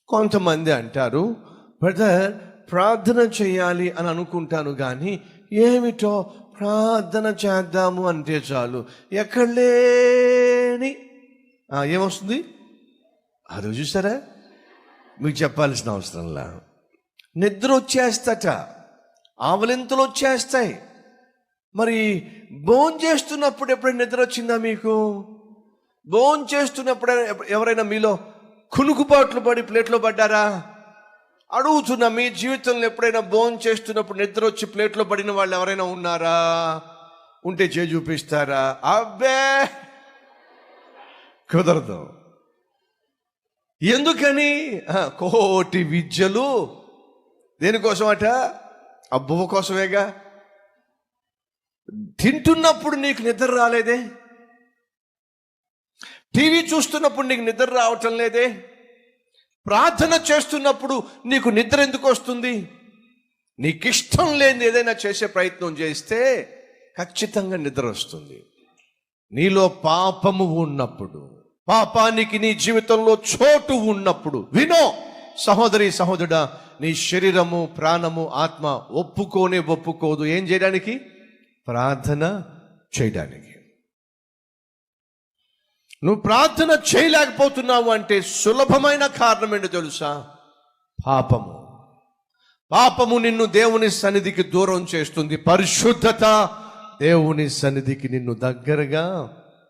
కొంతమంది అంటారు, బ్రదర్ ప్రార్థన చేయాలి అని అనుకుంటాను, కానీ ఏమిటో ప్రార్థన చేద్దాము అంటే చాలు ఎక్కడ లేని ఏమొస్తుంది. అది చూసారా, మీకు చెప్పాల్సిన అవసరంలా. నిద్ర వచ్చేస్తట, ఆవలింతలు వచ్చేస్తాయి. మరి భోజనం చేస్తున్నప్పుడు ఎప్పుడైనా నిద్ర వచ్చిందా మీకు? భోజనం చేస్తున్నప్పుడు ఎవరైనా మీలో కునుకుపాట్లు పడి ప్లేట్లో పడ్డారా? అడుగుతున్నా, మీ జీవితంలో ఎప్పుడైనా భోజనం చేస్తున్నప్పుడు నిద్ర వచ్చి ప్లేట్లో పడిన వాళ్ళు ఎవరైనా ఉన్నారా? ఉంటే చేయి చూపిస్తారా? అబ్బే కుదరదు. ఎందుకని? కోటి విద్యలు దేనికోసం అట? అబ్బువ కోసమేగా. తింటున్నప్పుడు నీకు నిద్ర రాలేదే, టీవీ చూస్తున్నప్పుడు నీకు నిద్ర రావటం లేదే, ప్రార్థన చేస్తున్నప్పుడు నీకు నిద్ర ఎందుకు వస్తుంది? నీకు ఇష్టం లేని ఏదైనా చేసే ప్రయత్నం చేస్తే ఖచ్చితంగా నిద్ర వస్తుంది. నీలో పాపము ఉన్నప్పుడు, పాపానికి నీ జీవితంలో చోటు ఉన్నప్పుడు, వినో సహోదరి సహోదరుడా, నీ శరీరము ప్రాణము ఆత్మ ఒప్పుకోదు ఏం చేయడానికి? ప్రార్థన చేయడానికి. నువ్వు ప్రార్థన చేయలేకపోతున్నావు అంటే సులభమైన కారణం ఏంటో తెలుసా? పాపము నిన్ను దేవుని సన్నిధికి దూరం చేస్తుంది. పరిశుద్ధత దేవుని సన్నిధికి నిన్ను దగ్గరగా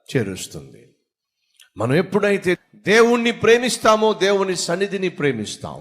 చేరుస్తుంది. మనం ఎప్పుడైతే దేవుణ్ణి ప్రేమిస్తామో దేవుని సన్నిధిని ప్రేమిస్తాం.